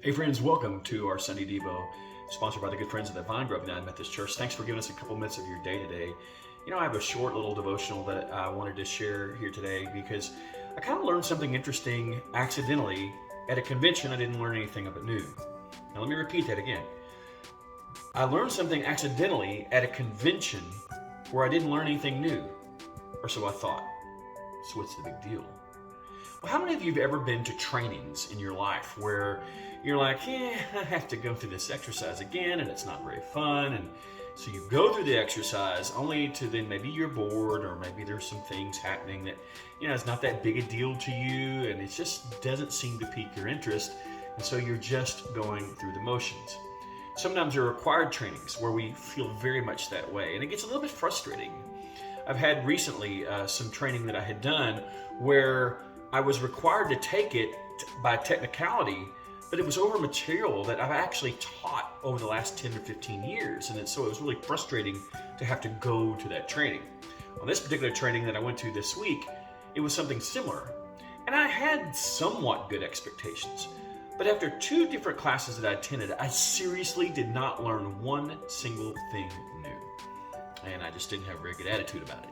Hey friends, welcome to our Sunday Devo, sponsored by the good friends of the Vine Grove United Methodist Church. Thanks for giving us a couple minutes of your day today. I have a short little devotional that I wanted to share here today because I kind of learned something interesting accidentally at a convention. I didn't learn anything of it new. Now let me repeat that again. I learned something accidentally at a convention where I didn't learn anything new, or so I thought. So what's the big deal? Well, how many of you have ever been to trainings in your life where you're like, I have to go through this exercise again and it's not very fun, and so you go through the exercise only to then maybe you're bored, or maybe there's some things happening that it's not that big a deal to you, and it just doesn't seem to pique your interest, and so you're just going through the motions. Sometimes there are required trainings where we feel very much that way, and it gets a little bit frustrating. I've had recently some training that I had done where I was required to take it by technicality, but it was over material that I've actually taught over the last 10 or 15 years. And so it was really frustrating to have to go to that training. On this particular training that I went to this week, it was something similar. And I had somewhat good expectations. But after 2 different classes that I attended, I seriously did not learn one single thing new. And I just didn't have a very good attitude about it.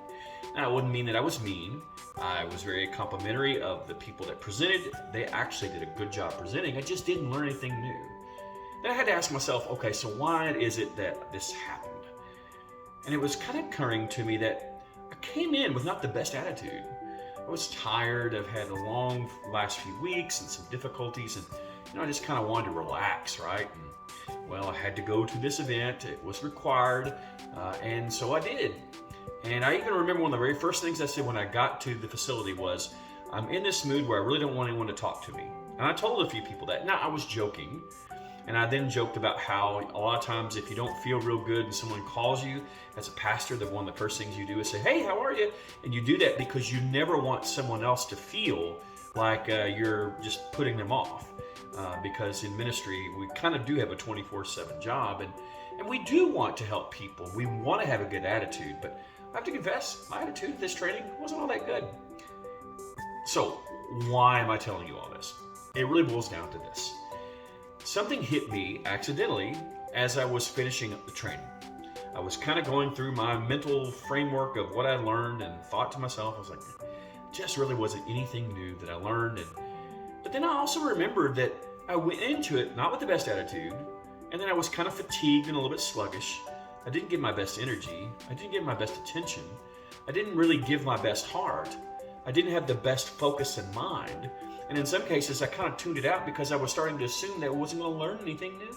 Now, it wouldn't mean that I was mean. I was very complimentary of the people that presented. They actually did a good job presenting. I just didn't learn anything new. Then I had to ask myself, okay, so why is it that this happened? And it was kind of occurring to me that I came in with not the best attitude. I was tired. I've had a long last few weeks and some difficulties, and I just kind of wanted to relax, right? And, well, I had to go to this event. It was required, and so I did. And I even remember one of the very first things I said when I got to the facility was, I'm in this mood where I really don't want anyone to talk to me. And I told a few people that. Now, I was joking. And I then joked about how a lot of times if you don't feel real good and someone calls you, as a pastor, one of the first things you do is say, hey, how are you? And you do that because you never want someone else to feel like you're just putting them off. Because in ministry, we kind of do have a 24/7 job. And we do want to help people. We want to have a good attitude. But I have to confess, my attitude at this training wasn't all that good. So, why am I telling you all this? It really boils down to this. Something hit me accidentally as I was finishing up the training. I was kind of going through my mental framework of what I learned and thought to myself, I was like, just really wasn't anything new that I learned. But then I also remembered that I went into it not with the best attitude, and then I was kind of fatigued and a little bit sluggish. I didn't give my best energy. I didn't give my best attention. I didn't really give my best heart. I didn't have the best focus in mind. And in some cases, I kind of tuned it out because I was starting to assume that I wasn't going to learn anything new.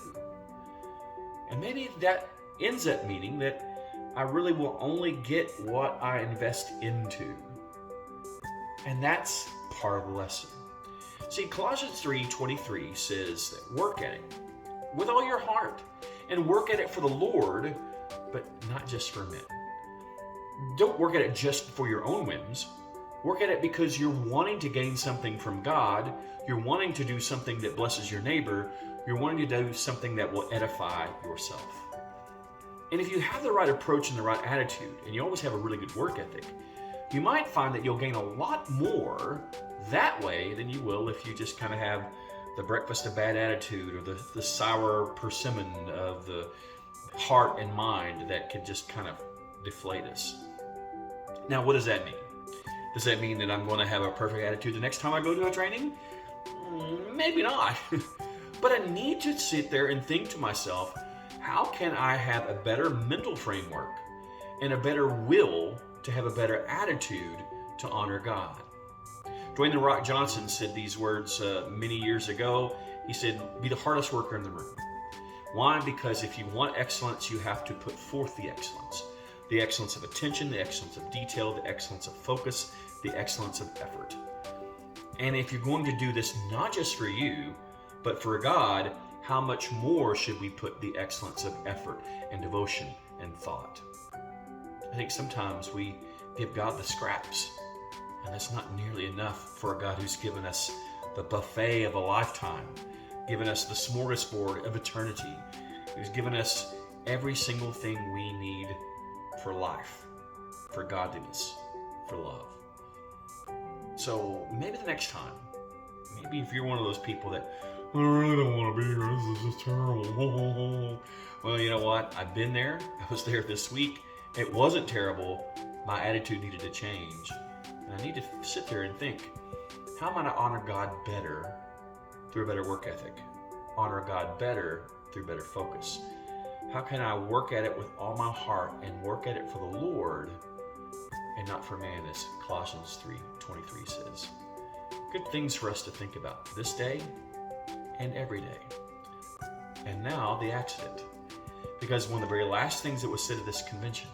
And maybe that ends up meaning that I really will only get what I invest into. And that's part of the lesson. See, Colossians 3:23 says that work at it with all your heart, and work at it for the Lord, but not just for men. Don't work at it just for your own whims. Work at it because you're wanting to gain something from God. You're wanting to do something that blesses your neighbor. You're wanting to do something that will edify yourself. And if you have the right approach and the right attitude, and you always have a really good work ethic, you might find that you'll gain a lot more that way than you will if you just kind of have the breakfast of bad attitude, or the sour persimmon of the heart and mind that can just kind of deflate us. Now, what does that mean? Does that mean that I'm going to have a perfect attitude the next time I go to a training? Maybe not. But I need to sit there and think to myself, how can I have a better mental framework and a better will to have a better attitude to honor God? Dwayne "The Rock" Johnson said these words many years ago. He said, be the hardest worker in the room. Why? Because if you want excellence, you have to put forth the excellence. The excellence of attention, the excellence of detail, the excellence of focus, the excellence of effort. And if you're going to do this not just for you, but for God, how much more should we put the excellence of effort and devotion and thought? I think sometimes we give God the scraps, and that's not nearly enough for a God who's given us the buffet of a lifetime, given us the smorgasbord of eternity, who's given us every single thing we need for life, for godliness, for love. So maybe the next time, maybe if you're one of those people that I really don't want to be here. This is just terrible. Well, you know what? I've been there. I was there this week. It wasn't terrible. My attitude needed to change. And I need to sit there and think, how am I to honor God better through a better work ethic? Honor God better through better focus? How can I work at it with all my heart and work at it for the Lord and not for man, as Colossians 3:23 says? Good things for us to think about this day and every day. And now the accident. Because one of the very last things that was said at this convention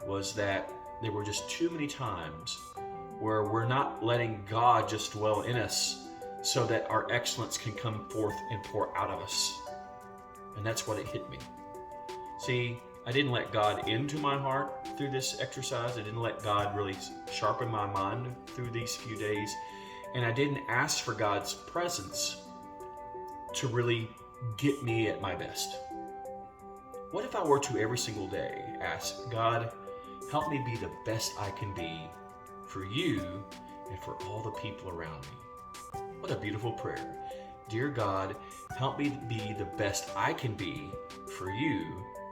was that there were just too many times where we're not letting God just dwell in us so that our excellence can come forth and pour out of us. And that's what it hit me. See, I didn't let God into my heart through this exercise. I didn't let God really sharpen my mind through these few days. And I didn't ask for God's presence to really get me at my best. What if I were to every single day ask, God, help me be the best I can be for you and for all the people around me? What a beautiful prayer. Dear God, help me be the best I can be for you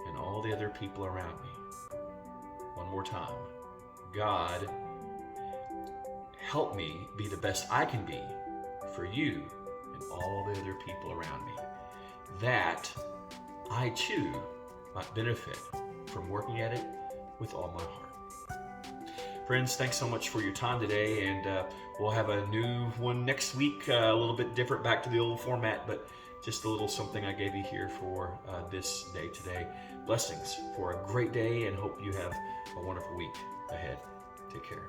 and all the other people around me. One more time. God, help me be the best I can be for you and all the other people around me, that I too might benefit from working at it with all my heart. Friends, thanks so much for your time today, and we'll have a new one next week, a little bit different, back to the old format, but just a little something I gave you here for this day today. Blessings for a great day, and hope you have a wonderful week ahead. Take care.